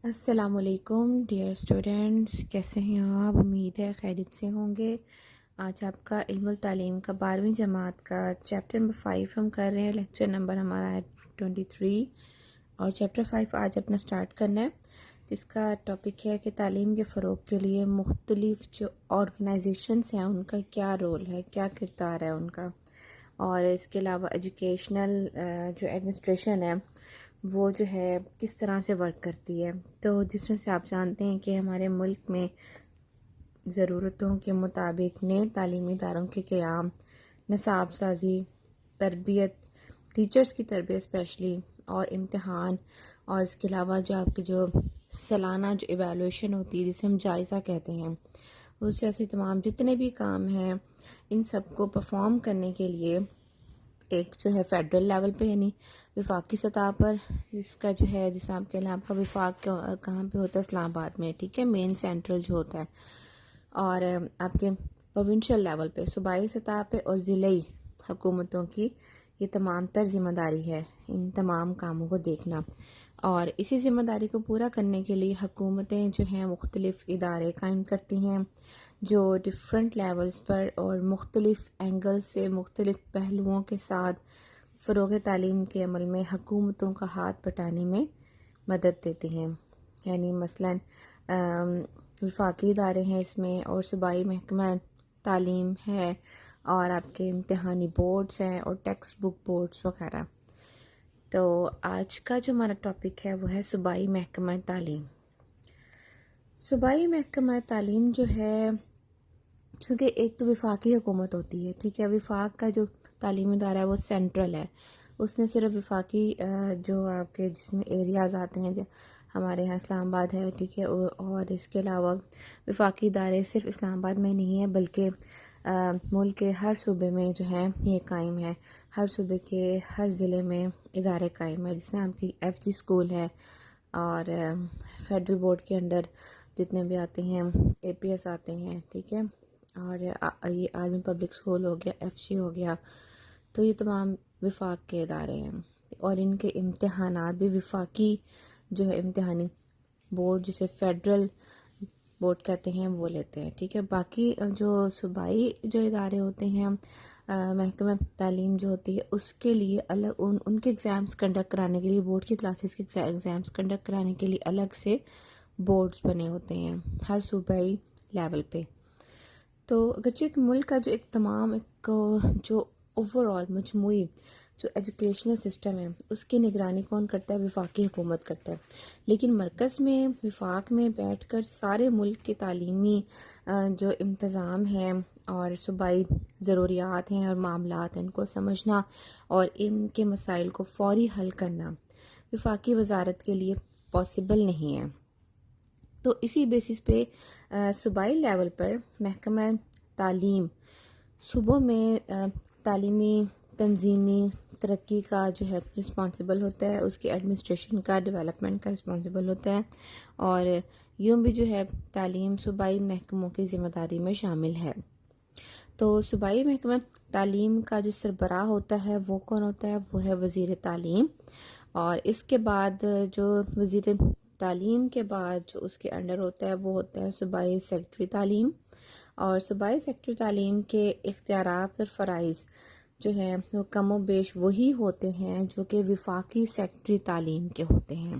السلام علیکم dear students, کیسے ہیں آپ؟ امید ہے خیریت سے ہوں گے۔ آج آپ کا علم التعلیم کا 12ویں جماعت کا چیپٹر نمبر 5 ہم کر رہے ہیں۔ لیکچر نمبر ہمارا ہے 23 اور چیپٹر 5 آج اپنا سٹارٹ کرنا ہے، جس کا ٹاپک ہے کہ تعلیم کے فروغ کے لیے مختلف جو آرگنائزیشنس ہیں ان کا کیا رول ہے، کیا کردار ہے ان کا، اور اس کے علاوہ ایجوکیشنل جو ایڈمنسٹریشن ہے وہ جو ہے کس طرح سے ورک کرتی ہے۔ تو جس طرح سے آپ جانتے ہیں کہ ہمارے ملک میں ضرورتوں کے مطابق نئے تعلیمی اداروں کے قیام، نصاب سازی، تربیت، ٹیچرز کی تربیت اسپیشلی، اور امتحان، اور اس کے علاوہ جو آپ کی جو سالانہ جو ایویلویشن ہوتی ہے جسے ہم جائزہ کہتے ہیں، اس جیسے تمام جتنے بھی کام ہیں ان سب کو پرفارم کرنے کے لیے ایک جو ہے فیڈرل لیول پہ یعنی وفاقی سطح پر، جس کا جو ہے جس آپ کے لیے آپ کا وفاق کہاں پہ ہوتا ہے، اسلام آباد میں، ٹھیک ہے، مین سینٹرل جو ہوتا ہے، اور آپ کے پروونشل لیول پہ، صوبائی سطح پہ اور ضلعی حکومتوں کی یہ تمام تر ذمہ داری ہے ان تمام کاموں کو دیکھنا۔ اور اسی ذمہ داری کو پورا کرنے کے لیے حکومتیں جو ہیں مختلف ادارے قائم کرتی ہیں جو ڈفرینٹ لیولز پر اور مختلف اینگل سے مختلف پہلوؤں کے ساتھ فروغ تعلیم کے عمل میں حکومتوں کا ہاتھ بٹانے میں مدد دیتے ہیں۔ یعنی مثلاً وفاقی ادارے ہیں اس میں، اور صوبائی محکمہ تعلیم ہے، اور آپ کے امتحانی بورڈز ہیں اور ٹیکسٹ بک بورڈز وغیرہ۔ تو آج کا جو ہمارا ٹاپک ہے وہ ہے صوبائی محکمہ تعلیم۔ صوبائی محکمہ تعلیم جو ہے، چونکہ ایک تو وفاقی حکومت ہوتی ہے، ٹھیک ہے، وفاق کا جو تعلیمی ادارہ ہے وہ سینٹرل ہے، اس نے صرف وفاقی جو آپ کے جس میں ایریاز آتے ہیں، ہمارے یہاں اسلام آباد ہے، ٹھیک ہے، اور اس کے علاوہ وفاقی ادارے صرف اسلام آباد میں نہیں ہیں بلکہ ملک کے ہر صوبے میں جو ہے یہ قائم ہے، ہر صوبے کے ہر ضلع میں ادارے قائم ہیں، جس میں آپ کی ایف جی اسکول ہے، اور فیڈرل بورڈ کے انڈر جتنے بھی آتے ہیں اے پی ایس آتے ہیں، ٹھیک ہے، اور یہ آرمی پبلک اسکول ہو گیا، ایف جی ہو گیا، تو یہ تمام وفاق کے ادارے ہیں، اور ان کے امتحانات بھی وفاقی جو ہے امتحانی بورڈ جسے فیڈرل بورڈ کہتے ہیں وہ لیتے ہیں، ٹھیک ہے۔ باقی جو صوبائی جو ادارے ہوتے ہیں، محکمہ تعلیم جو ہوتی ہے، اس کے لیے الگ ان کے ایگزامس کنڈکٹ کرانے کے لیے، بورڈ کی کلاسز کے ایگزامس کنڈکٹ کرانے کے لیے الگ سے بورڈز بنے ہوتے ہیں ہر صوبائی لیول پہ۔ تو اگرچہ ایک ملک کا جو ایک تمام ایک جو اوور آل مجموعی جو ایجوکیشنل سسٹم ہے اس کی نگرانی کون کرتا ہے؟ وفاقی حکومت کرتا ہے، لیکن مرکز میں وفاق میں بیٹھ کر سارے ملک کے تعلیمی جو انتظام ہے اور صوبائی ضروریات ہیں اور معاملات ہیں ان کو سمجھنا اور ان کے مسائل کو فوری حل کرنا وفاقی وزارت کے لیے پاسبل نہیں ہے۔ تو اسی بیسس پہ صوبائی لیول پر محکمہ تعلیم صوبوں میں تعلیمی تنظیمی ترقی کا جو ہے رسپانسبل ہوتا ہے، اس کی ایڈمنسٹریشن کا، ڈیولپمنٹ کا رسپانسبل ہوتا ہے، اور یوں بھی جو ہے تعلیم صوبائی محکموں کی ذمہ داری میں شامل ہے۔ تو صوبائی محکمہ تعلیم کا جو سربراہ ہوتا ہے وہ کون ہوتا ہے؟ وہ ہے وزیر تعلیم، اور اس کے بعد جو وزیر تعلیم کے بعد جو اس کے انڈر ہوتا ہے وہ ہوتا ہے صوبائی سیکرٹری تعلیم، اور صوبائی سیکرٹری تعلیم کے اختیارات اور فرائض جو ہیں وہ کم و بیش وہی ہوتے ہیں جو کہ وفاقی سیکرٹری تعلیم کے ہوتے ہیں۔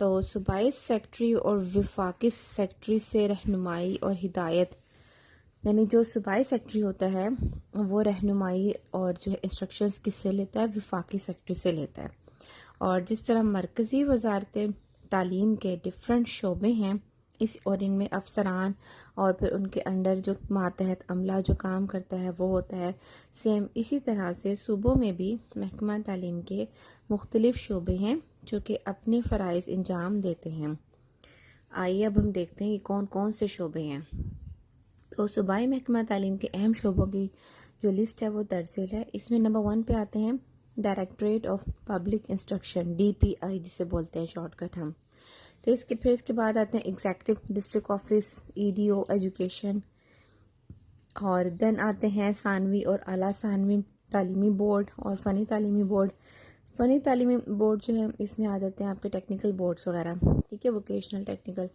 تو صوبائی سیکرٹری اور وفاقی سیکرٹری سے رہنمائی اور ہدایت، یعنی جو صوبائی سیکرٹری ہوتا ہے وہ رہنمائی اور جو ہے انسٹرکشنز کس سے لیتا ہے؟ وفاقی سیکرٹری سے لیتا ہے۔ اور جس طرح مرکزی وزارت تعلیم کے ڈفرینٹ شعبے ہیں اور ان میں افسران اور پھر ان کے انڈر جو ماتحت عملہ جو کام کرتا ہے وہ ہوتا ہے، سیم اسی طرح سے صوبوں میں بھی محکمہ تعلیم کے مختلف شعبے ہیں جو کہ اپنے فرائض انجام دیتے ہیں۔ آئیے اب ہم دیکھتے ہیں کہ کون کون سے شعبے ہیں۔ تو صوبائی محکمہ تعلیم کے اہم شعبوں کی جو لسٹ ہے وہ درج ذیل ہے۔ اس میں نمبر 1 پہ آتے ہیں directorate of public instruction, D P I جسے بولتے ہیں شارٹ کٹ ہم۔ تو پھر اس کے بعد آتے ہیں executive district office, E D O education, اور دین آتے ہیں ثانوی اور اعلیٰ ثانوی تعلیمی بورڈ اور فنی تعلیمی بورڈ، فنی تعلیمی بورڈ جو ہے اس میں آ جاتے ہیں آپ کے ٹیکنیکل بورڈز وغیرہ، ٹھیک ہے، ووکیشنل ٹیکنیکل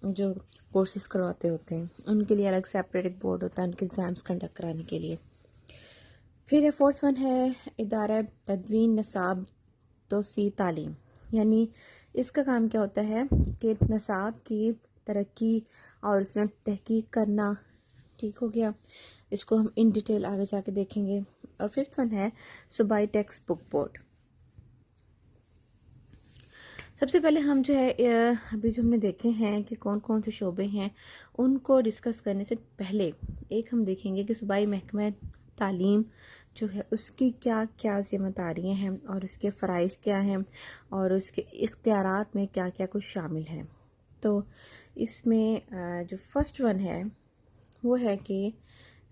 جو کورسز کرواتے ہوتے ہیں ان کے لیے الگ سیپریٹ ایک بورڈ ہوتا ہے ان کے ایگزامس کنڈکٹ کرانے کے لیے. پھر 4th ون ہے ادارہ تدوین نصاب توسیع تعلیم، یعنی اس کا کام کیا ہوتا ہے کہ نصاب کی ترقی اور اس میں تحقیق کرنا. ٹھیک ہو گیا، اس کو ہم ان ڈیٹیل آگے جا کے دیکھیں گے. اور 5th ون ہے صوبائی ٹیکسٹ بک بورڈ. سب سے پہلے ہم جو ہے ابھی جو ہم نے دیکھے ہیں کہ کون کون سے شعبے ہیں ان کو ڈسکس کرنے سے پہلے ایک ہم دیکھیں گے کہ صوبائی محکمہ تعلیم جو ہے اس کی کیا کیا ذمہ داریاں ہیں اور اس کے فرائض کیا ہیں اور اس کے اختیارات میں کیا کیا کچھ شامل ہے. تو اس میں جو فرسٹ ون ہے وہ ہے کہ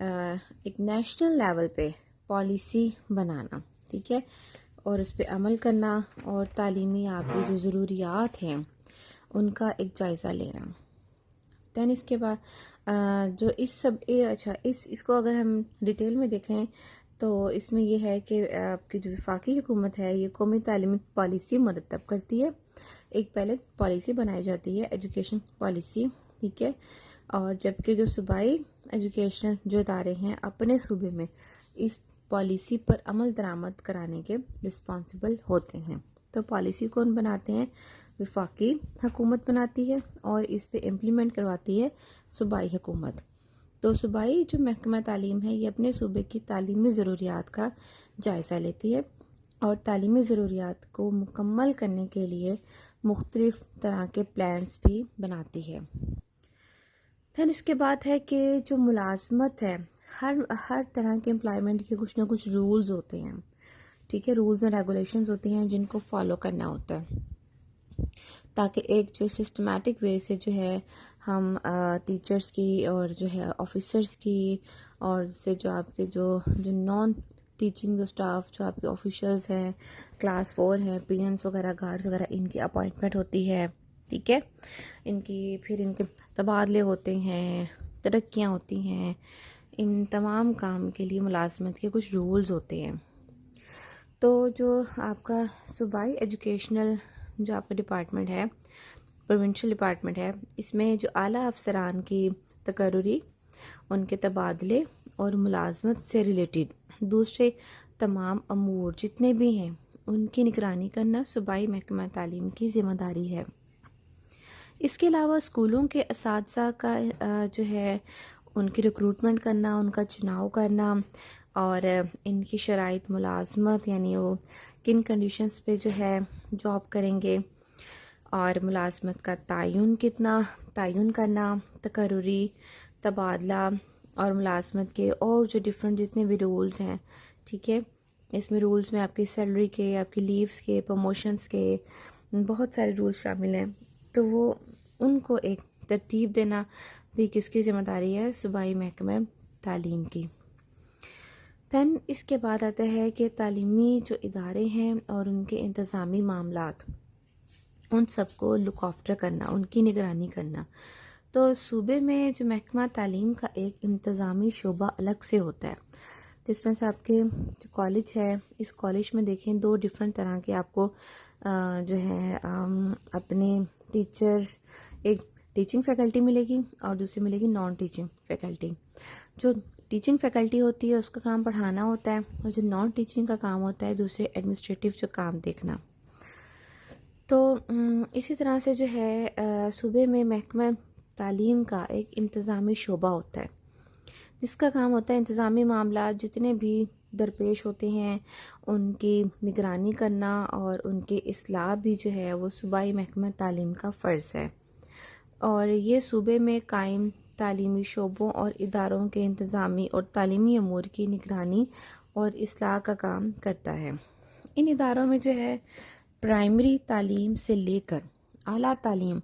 ایک نیشنل لیول پہ پالیسی بنانا، ٹھیک ہے، اور اس پہ عمل کرنا اور تعلیمی آپ کی جو ضروریات ہیں ان کا ایک جائزہ لینا. دین اس کے بعد جو اس کو اگر ہم ڈیٹیل میں دیکھیں تو اس میں یہ ہے کہ آپ کی جو وفاقی حکومت ہے یہ قومی تعلیمی پالیسی مرتب کرتی ہے. ایک پہلے پالیسی بنائی جاتی ہے ایجوکیشن پالیسی، ٹھیک ہے، اور جبکہ جو صوبائی ایجوکیشن جو ادارے ہیں اپنے صوبے میں اس پالیسی پر عمل درآمد کرانے کے رسپانسبل ہوتے ہیں. تو پالیسی کون بناتے ہیں؟ وفاقی حکومت بناتی ہے اور اس پہ امپلیمنٹ کرواتی ہے صوبائی حکومت. تو صوبائی جو محکمہ تعلیم ہے یہ اپنے صوبے کی تعلیمی ضروریات کا جائزہ لیتی ہے اور تعلیمی ضروریات کو مکمل کرنے کے لیے مختلف طرح کے پلانز بھی بناتی ہے. پھر اس کے بعد ہے کہ جو ملازمت ہے ہر طرح کے امپلائمنٹ کے کچھ نہ کچھ رولز ہوتے ہیں، ٹھیک ہے، رولز اینڈ ریگولیشنز ہوتی ہیں جن کو فالو کرنا ہوتا ہے تاکہ ایک جو سسٹمیٹک وے سے جو ہے ہم ٹیچرز کی اور جو ہے آفیسرز کی اور سے جو آپ کے جو نان ٹیچنگ اسٹاف جو آپ کے آفیشلز ہیں، کلاس 4 ہیں، پی-اینس وغیرہ، گارڈز وغیرہ، ان کی اپوائنٹمنٹ ہوتی ہے، ٹھیک ہے، ان کے تبادلے ہوتے ہیں، ترقیاں ہوتی ہیں. ان تمام کام کے لیے ملازمت کے کچھ رولز ہوتے ہیں. تو جو آپ کا صوبائی ایجوکیشنل جو آپ کا ڈپارٹمنٹ ہے، پروونشل ڈپارٹمنٹ ہے، اس میں جو اعلیٰ افسران کی تقرری، ان کے تبادلے اور ملازمت سے ریلیٹڈ دوسرے تمام امور جتنے بھی ہیں ان کی نگرانی کرنا صوبائی محکمہ تعلیم کی ذمہ داری ہے. اس کے علاوہ اسکولوں کے اساتذہ کا جو ہے ان کی ریکروٹمنٹ کرنا، ان کا چناؤ کرنا اور ان کی شرائط ملازمت، یعنی وہ کن کنڈیشنز پہ جو ہے جاب کریں گے، اور ملازمت کا تعین کرنا، تقرری، تبادلہ اور ملازمت کے اور جو ڈیفرنٹ جتنے بھی رولز ہیں، ٹھیک ہے، اس میں رولز میں آپ کی سیلری کے، آپ کی لیوز کے، پروموشنز کے بہت سارے رولز شامل ہیں. تو وہ ان کو ایک ترتیب دینا بھی کس کی ذمہ داری ہے؟ صوبائی محکمہ تعلیم کی. دین اس کے بعد آتا ہے کہ تعلیمی جو ادارے ہیں اور ان کے انتظامی معاملات، ان سب کو لک آفٹر کرنا، ان کی نگرانی کرنا. تو صوبے میں جو محکمہ تعلیم کا ایک انتظامی شعبہ الگ سے ہوتا ہے. جس طرح سے آپ کے جو کالج ہے، اس کالج میں دیکھیں 2 ڈفرینٹ طرح کے آپ کو جو ہے اپنے ٹیچرز، ایک ٹیچنگ فیکلٹی ملے گی اور دوسری ملے گی نان ٹیچنگ فیکلٹی. جو ٹیچنگ فیکلٹی ہوتی ہے اس کا کام پڑھانا ہوتا ہے اور جو نان ٹیچنگ کا کام ہوتا ہے دوسرے ایڈمنسٹریٹو جو کام دیکھنا. تو اسی طرح سے جو ہے صوبے میں محکمہ تعلیم کا ایک انتظامی شعبہ ہوتا ہے جس کا کام ہوتا ہے انتظامی معاملات جتنے بھی درپیش ہوتے ہیں ان کی نگرانی کرنا اور ان کی اصلاح بھی جو ہے وہ صوبائی محکمہ تعلیم کا فرض ہے. اور یہ صوبے میں قائم تعلیمی شعبوں اور اداروں کے انتظامی اور تعلیمی امور کی نگرانی اور اصلاح کا کام کرتا ہے. ان اداروں میں جو ہے پرائمری تعلیم سے لے کر اعلیٰ تعلیم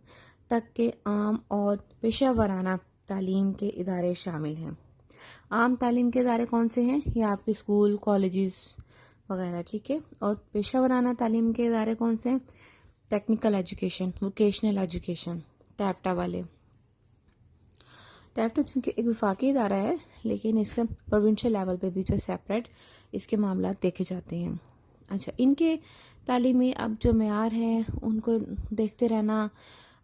تک کے عام اور پیشہ ورانہ تعلیم کے ادارے شامل ہیں. عام تعلیم کے ادارے کون سے ہیں؟ یہ آپ کے اسکول، کالجز وغیرہ، ٹھیک ہے. اور پیشہ ورانہ تعلیم کے ادارے کون سے ہیں؟ ٹیکنیکل ایجوکیشن، ووکیشنل ایجوکیشن، ٹیپٹا والے. ٹیپٹا چونکہ ایک وفاقی ادارہ ہے لیکن اس کا پروونشل لیول پہ بھی جو سیپریٹ اس کے معاملات دیکھے جاتے ہیں. اچھا، ان کے تعلیمی اب جو معیار ہیں ان کو دیکھتے رہنا،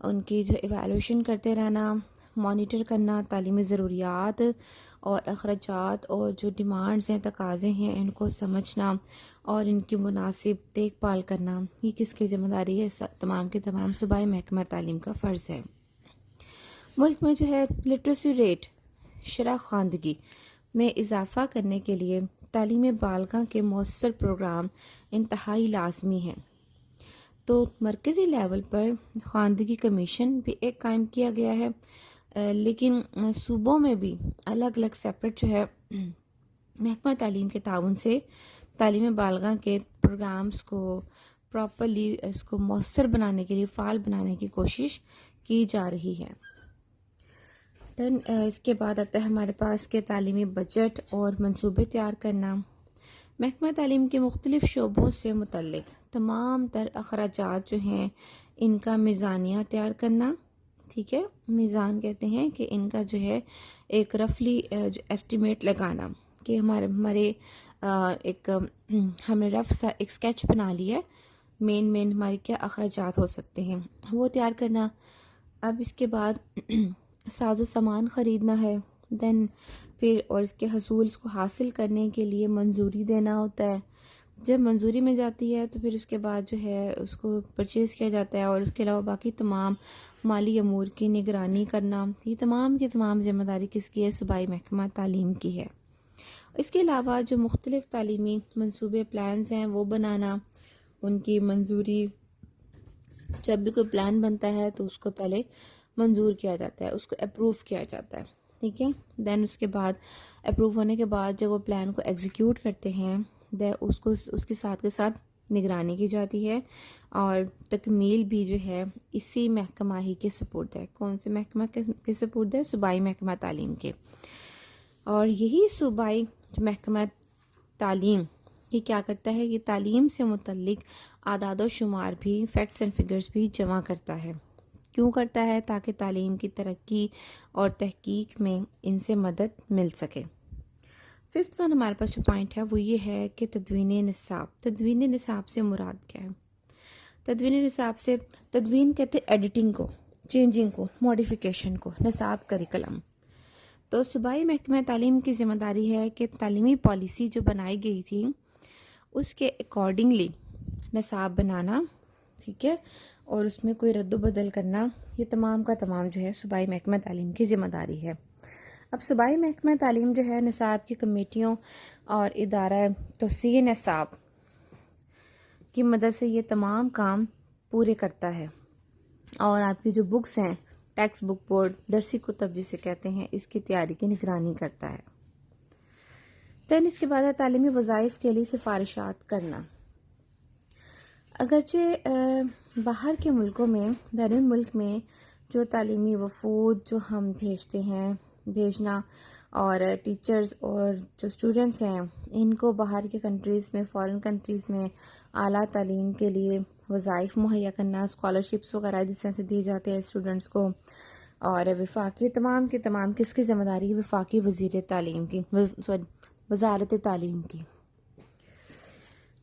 ان کی جو ایویلویشن کرتے رہنا، مانیٹر کرنا، تعلیمی ضروریات اور اخراجات اور جو ڈیمانڈز ہیں، تقاضے ہیں، ان کو سمجھنا اور ان کی مناسب دیکھ بھال کرنا، یہ کس کی ذمہ داری ہے؟ تمام کے تمام صوبائی محکمہ تعلیم کا فرض ہے۔ ملک میں جو ہے لٹریسی ریٹ، شرح خواندگی میں اضافہ کرنے کے لیے تعلیم بالغاں کے مؤثر پروگرام انتہائی لازمی ہیں۔ تو مرکزی لیول پر خواندگی کمیشن بھی ایک قائم کیا گیا ہے، لیکن صوبوں میں بھی الگ الگ سیپریٹ جو ہے محکمہ تعلیم کے تعاون سے تعلیم بالغاں کے پروگرامز کو پراپرلی اس کو مؤثر بنانے کے لیے، فعال بنانے کی کوشش کی جا رہی ہے۔ دین اس کے بعد آتا ہے ہمارے پاس کے تعلیمی بجٹ اور منصوبے تیار کرنا۔ محکمہ تعلیم کے مختلف شعبوں سے متعلق تمام تر اخراجات جو ہیں ان کا میزانیہ تیار کرنا، ٹھیک ہے، میزان کہتے ہیں کہ ان کا جو ہے ایک رفلی ایسٹیمیٹ لگانا کہ ہمارے ایک ہم نے رف سا ایک اسکیچ بنا لیا ہے، مین ہمارے کیا اخراجات ہو سکتے ہیں وہ تیار کرنا۔ اب اس کے بعد ساز و سامان خریدنا ہے، دین پھر اور اس کے حصول کو حاصل کرنے کے لیے منظوری دینا ہوتا ہے۔ جب منظوری میں جاتی ہے تو پھر اس کے بعد جو ہے اس کو پرچیز کیا جاتا ہے، اور اس کے علاوہ باقی تمام مالی امور کی نگرانی کرنا، یہ تمام کی تمام ذمہ داری کس کی ہے؟ صوبائی محکمہ تعلیم کی ہے۔ اس کے علاوہ جو مختلف تعلیمی منصوبے پلانز ہیں وہ بنانا، ان کی منظوری، جب بھی کوئی پلان بنتا ہے تو اس کو پہلے منظور کیا جاتا ہے، اس کو اپروو کیا جاتا ہے، ٹھیک ہے۔ دین اس کے بعد اپروو ہونے کے بعد جب وہ پلان کو ایگزیکیوٹ کرتے ہیں، دین اس کے ساتھ نگرانی کی جاتی ہے، اور تکمیل بھی جو ہے اسی محکمہ ہی کے سپرد ہے۔ کون سے محکمہ کے سپرد ہے؟ صوبائی محکمہ تعلیم کے۔ اور یہی صوبائی محکمہ تعلیم یہ کیا کرتا ہے؟ یہ تعلیم سے متعلق اعداد و شمار بھی، فیکٹس اینڈ فگرز بھی جمع کرتا ہے۔ کیوں کرتا ہے؟ تاکہ تعلیم کی ترقی اور تحقیق میں ان سے مدد مل سکے۔ ففتھ ون ہمارے پاس جو پوائنٹ ہے وہ یہ ہے کہ تدوین نصاب۔ تدوین نصاب سے مراد کیا ہے؟ تدوین نصاب سے، تدوین کہتے ہیں ایڈیٹنگ کو، چینجنگ کو، ماڈیفیکیشن کو، نصاب کریکلم۔ تو صوبائی محکمہ تعلیم کی ذمہ داری ہے کہ تعلیمی پالیسی جو بنائی گئی تھی اس کے اکارڈنگلی نصاب بنانا، ٹھیک ہے، اور اس میں کوئی رد و بدل کرنا، یہ تمام کا تمام جو ہے صوبائی محکمہ تعلیم کی ذمہ داری ہے۔ اب صوبائی محکمہ تعلیم جو ہے نصاب کی کمیٹیوں اور ادارہ توسیع نصاب کی مدد سے یہ تمام کام پورے کرتا ہے، اور آپ کی جو بکس ہیں، ٹیکسٹ بک بورڈ، درسی کتب جسے کہتے ہیں، اس کی تیاری کی نگرانی کرتا ہے۔ دین اس کے بعد ہے تعلیمی وظائف کے لیے سفارشات کرنا۔ اگرچہ باہر کے ملکوں میں، بیرون ملک میں جو تعلیمی وفود جو ہم بھیجنا اور ٹیچرز اور جو اسٹوڈنٹس ہیں ان کو باہر کے کنٹریز میں، فارن کنٹریز میں اعلیٰ تعلیم کے لیے وظائف مہیا کرنا، اسکالرشپس وغیرہ جس طرح سے دیے جاتے ہیں اسٹوڈنٹس کو، اور وفاقی تمام کے تمام کس کی ذمہ داری ہے؟ وفاقی وزیر تعلیم کی، وزارت تعلیم کی۔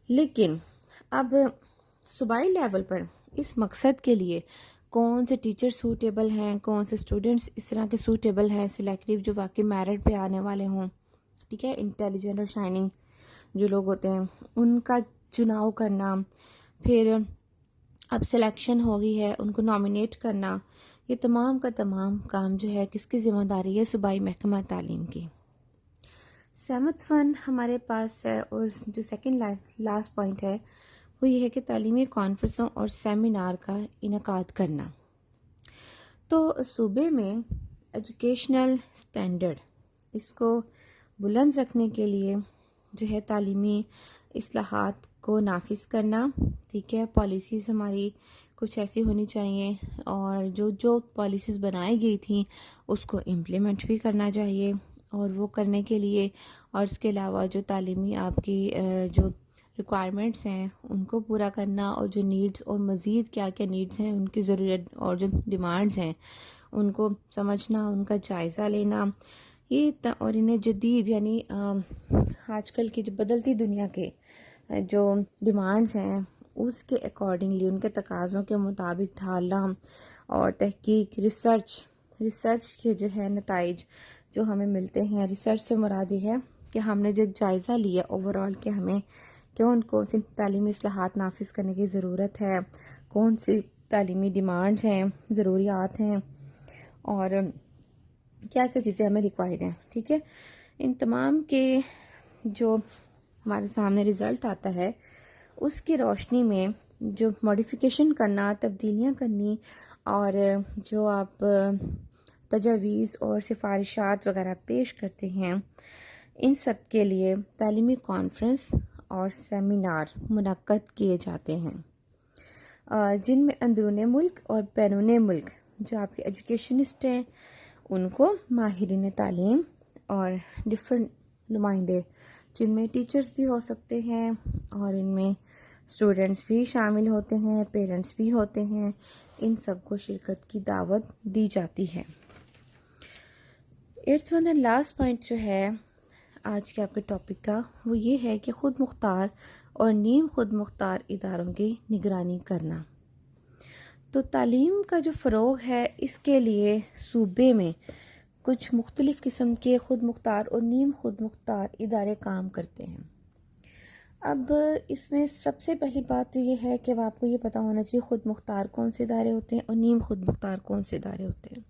لیکن اب صوبائی لیول پر اس مقصد کے لیے کون سے ٹیچر سوٹیبل ہیں، کون سے اسٹوڈنٹس اس طرح کے سوٹیبل ہیں، سلیکٹیو جو واقعی میرٹ پہ آنے والے ہوں، ٹھیک ہے، انٹیلیجنٹ اور شائننگ جو لوگ ہوتے ہیں ان کا چناؤ کرنا، پھر اب سلیکشن ہو گئی ہے ان کو نامینیٹ کرنا، یہ تمام کا تمام کام جو ہے کس کی ذمہ داری ہے؟ صوبائی محکمہ تعلیم کی۔ سیونتھ ون ہمارے پاس ہے، اور جو سیکنڈ لاسٹ پوائنٹ ہے وہ یہ ہے کہ تعلیمی کانفرنسوں اور سیمینار کا انعقاد کرنا۔ تو صوبے میں ایجوکیشنل سٹینڈرڈ اس کو بلند رکھنے کے لیے جو ہے تعلیمی اصلاحات کو نافذ کرنا، ٹھیک ہے، پالیسیز ہماری کچھ ایسی ہونی چاہیے، اور جو پالیسیز بنائی گئی تھیں اس کو امپلیمنٹ بھی کرنا چاہیے، اور وہ کرنے کے لیے، اور اس کے علاوہ جو تعلیمی آپ کی جو ریکوائرمنٹس ہیں ان کو پورا کرنا، اور جو نیڈز اور مزید کیا کیا نیڈز ہیں ان کی ضرورت اور جو ڈیمانڈز ہیں ان کو سمجھنا، ان کا جائزہ لینا، یہ اور انہیں جدید یعنی آج کل کی جو بدلتی دنیا کے جو ڈیمانڈز ہیں اس کے اکارڈنگلی، ان کے تقاضوں کے مطابق ڈھالنا، اور تحقیق، ریسرچ کے جو ہے نتائج جو ہمیں ملتے ہیں، ریسرچ سے مراد یہ ہے کہ ہم نے جو جائزہ لیا اوورال کہ ہمیں کون سی تعلیمی اصلاحات نافذ کرنے کی ضرورت ہے، کون سی تعلیمی ڈیمانڈز ہیں، ضروریات ہیں، اور کیا کیا چیزیں ہمیں ریکوائرڈ ہیں. ٹھیک ہے، ان تمام کے جو ہمارے سامنے رزلٹ آتا ہے اس کی روشنی میں جو ماڈیفیکیشن کرنا، تبدیلیاں کرنی، اور جو آپ تجاویز اور سفارشات وغیرہ پیش کرتے ہیں، ان سب کے لیے تعلیمی کانفرنس اور سیمینار منعقد کیے جاتے ہیں، جن میں اندرون ملک اور بیرون ملک جو آپ کے ایجوکیشنسٹ ہیں ان کو ماہرین تعلیم اور ڈفرینٹ نمائندے، جن میں ٹیچرز بھی ہو سکتے ہیں اور ان میں اسٹوڈنٹس بھی شامل ہوتے ہیں، پیرنٹس بھی ہوتے ہیں، ان سب کو شرکت کی دعوت دی جاتی ہے. 8th اینڈ لاسٹ پوائنٹ جو ہے آج کے آپ کے ٹاپک کا، وہ یہ ہے کہ خود مختار اور نیم خود مختار اداروں کی نگرانی کرنا. تو تعلیم کا جو فروغ ہے اس کے لیے صوبے میں کچھ مختلف قسم کے خود مختار اور نیم خود مختار ادارے کام کرتے ہیں. اب اس میں سب سے پہلی بات تو یہ ہے کہ آپ کو یہ پتہ ہونا چاہیے خود مختار کون سے ادارے ہوتے ہیں اور نیم خود مختار کون سے ادارے ہوتے ہیں.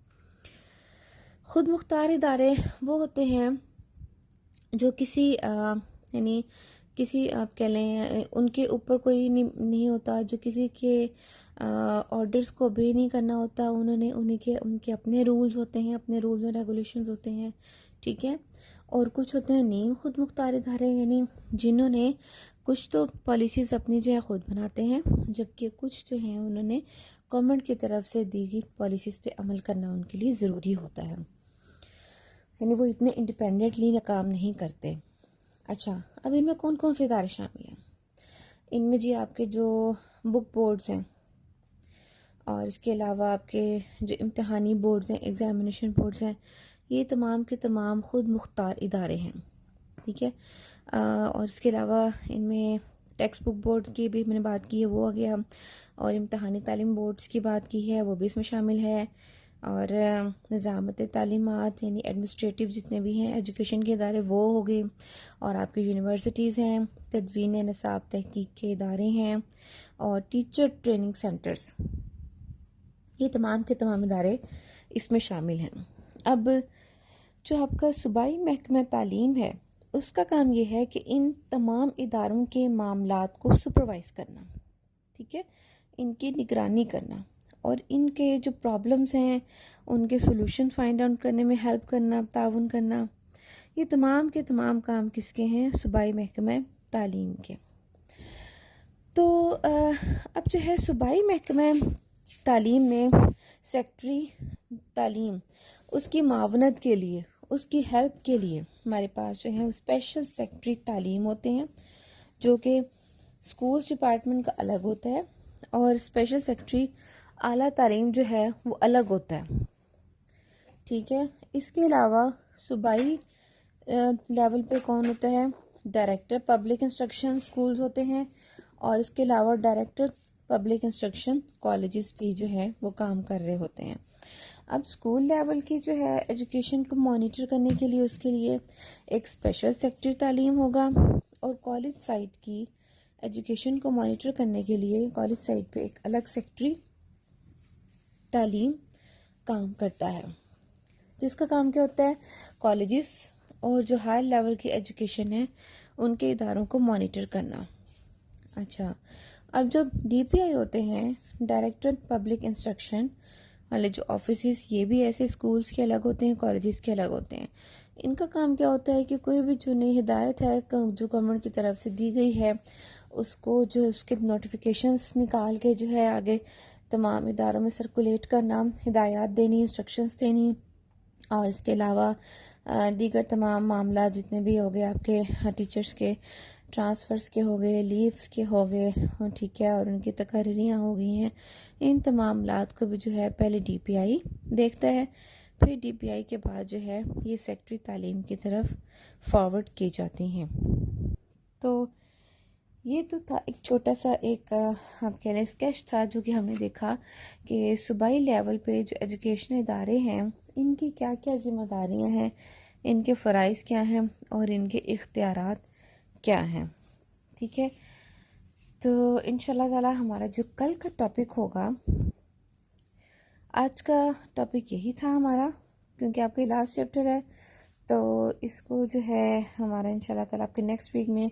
خود مختار ادارے وہ ہوتے ہیں جو کسی یعنی کسی آپ کہہ لیں ان کے اوپر کوئی نہیں ہوتا، جو کسی کے آرڈرز کو بھی نہیں کرنا ہوتا، ان کے اپنے رولز ہوتے ہیں، اپنے رولز اور ریگولیشنز ہوتے ہیں. ٹھیک ہے، اور کچھ ہوتے ہیں نیم خود مختار ادارے، یعنی جنہوں نے کچھ تو پالیسیز اپنی جو ہے خود بناتے ہیں، جبکہ کچھ جو ہیں انہوں نے گورنمنٹ کی طرف سے دی گئی پالیسیز پہ عمل کرنا ان کے لیے ضروری ہوتا ہے، یعنی وہ اتنے انڈیپینڈنٹلی کام نہیں کرتے. اچھا، اب ان میں کون کون سے ادارے شامل ہیں؟ ان میں جی آپ کے جو بک بورڈز ہیں، اور اس کے علاوہ آپ کے جو امتحانی بورڈز ہیں، ایگزامینیشن بورڈز ہیں، یہ تمام کے تمام خود مختار ادارے ہیں. ٹھیک ہے، اور اس کے علاوہ ان میں ٹیکسٹ بک بورڈ کی بھی میں نے بات کی ہے، وہ آ گیا، اور امتحانی تعلیم بورڈز کی بات کی ہے، وہ بھی اس میں شامل ہے، اور نظامت تعلیمات یعنی ایڈمنسٹریٹو جتنے بھی ہیں ایجوکیشن کے ادارے وہ ہو گئے، اور آپ کی یونیورسٹیز ہیں، تدوین نصاب تحقیق کے ادارے ہیں، اور ٹیچر ٹریننگ سینٹرز، یہ تمام کے تمام ادارے اس میں شامل ہیں. اب جو آپ کا صوبائی محکمہ تعلیم ہے اس کا کام یہ ہے کہ ان تمام اداروں کے معاملات کو سپروائز کرنا. ٹھیک ہے، ان کی نگرانی کرنا اور ان کے جو پرابلمز ہیں ان کے سولوشن فائنڈ آؤٹ کرنے میں ہیلپ کرنا، تعاون کرنا. یہ تمام کے تمام کام کس کے ہیں؟ صوبائی محکمہ تعلیم کے. تو اب جو ہے صوبائی محکمہ تعلیم میں سیکٹری تعلیم، اس کی معاونت کے لیے، اس کی ہیلپ کے لیے ہمارے پاس جو ہے اسپیشل سیکٹری تعلیم ہوتے ہیں، جو کہ اسکولس ڈپارٹمنٹ کا الگ ہوتا ہے، اور اسپیشل سیکٹری اعلیٰ تعلیم جو ہے وہ الگ ہوتا ہے. ٹھیک ہے، اس کے علاوہ صوبائی لیول پہ کون ہوتا ہے؟ ڈائریکٹر پبلک انسٹرکشن اسکولز ہوتے ہیں، اور اس کے علاوہ ڈائریکٹر پبلک انسٹرکشن کالجز بھی جو ہے وہ کام کر رہے ہوتے ہیں. اب اسکول لیول کی جو ہے ایجوکیشن کو مانیٹر کرنے کے لیے اس کے لیے ایک اسپیشل سیکٹری تعلیم ہوگا، اور کالج سائٹ کی ایجوکیشن کو مانیٹر کرنے کے لیے کالج سائٹ پہ ایک الگ سیکٹری تعلیم کام کرتا ہے، جس کا کام کیا ہوتا ہے؟ کالجز اور جو ہائی لیول کی ایجوکیشن ہے ان کے اداروں کو مانیٹر کرنا. اچھا، اب جب ڈی پی آئی ہوتے ہیں، ڈائریکٹر پبلک انسٹرکشن والے جو آفیسز، یہ بھی ایسے اسکولز کے الگ ہوتے ہیں، کالجز کے الگ ہوتے ہیں. ان کا کام کیا ہوتا ہے کہ کوئی بھی جو نئی ہدایت ہے جو گورنمنٹ کی طرف سے دی گئی ہے اس کو جو اس کے نوٹیفیکیشنز نکال کے جو ہے آگے تمام اداروں میں سرکولیٹ کرنا، ہدایات دینی، انسٹرکشنز دینی، اور اس کے علاوہ دیگر تمام معاملات جتنے بھی ہو گئے آپ کے ٹیچرز کے ٹرانسفرز کے ہو گئے، لیوز کے ہو گئے، ٹھیک ہے، اور ان کی تقرریاں ہو گئی ہیں، ان تمام معاملات کو بھی جو ہے پہلے ڈی پی آئی دیکھتا ہے، پھر ڈی پی آئی کے بعد جو ہے یہ سیکٹری تعلیم کی طرف فارورڈ کی جاتی ہیں. تو یہ تو تھا ایک چھوٹا سا ایک آپ کہہ لیں اسکیچ تھا جو کہ ہم نے دیکھا کہ صوبائی لیول پہ جو ایجوکیشن ادارے ہیں ان کی کیا کیا ذمہ داریاں ہیں، ان کے فرائض کیا ہیں اور ان کے اختیارات کیا ہیں. ٹھیک ہے، تو انشاءاللہ تعالی ہمارا جو کل کا ٹاپک ہوگا، آج کا ٹاپک یہی تھا ہمارا، کیونکہ آپ کا لاسٹ چیپٹر ہے تو اس کو جو ہے ہمارا انشاءاللہ تعالی آپ کے نیکسٹ ویک میں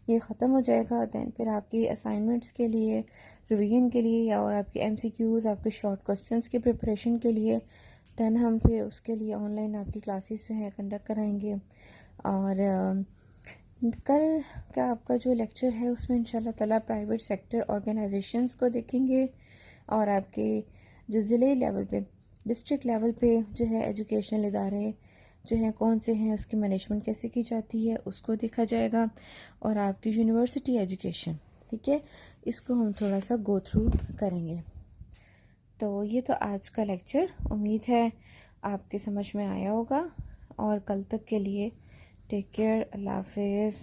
یہ ختم ہو جائے گا. دین پھر آپ کی اسائنمنٹس کے لیے، ریویژن کے لیے، یا اور آپ کے ایم سی کیوز، آپ کے شارٹ کوسچنس کی پریپریشن کے لیے دین ہم پھر اس کے لیے آن لائن آپ کی کلاسز جو ہیں کنڈکٹ کرائیں گے. اور کل کا آپ کا جو لیکچر ہے اس میں انشاءاللہ تعالی پرائیویٹ سیکٹر آرگنائزیشنز کو دیکھیں گے، اور آپ کے جو ضلعی لیول پہ، ڈسٹرکٹ لیول پہ جو ہے ایجوکیشنل ادارے جو ہیں کون سے ہیں، اس کی مینجمنٹ کیسے کی جاتی ہے اس کو دیکھا جائے گا. اور آپ کی یونیورسٹی ایجوکیشن، ٹھیک ہے، اس کو ہم تھوڑا سا گو تھرو کریں گے. تو یہ تو آج کا لیکچر، امید ہے آپ کے سمجھ میں آیا ہوگا. اور کل تک کے لیے ٹیک کیئر، اللہ حافظ.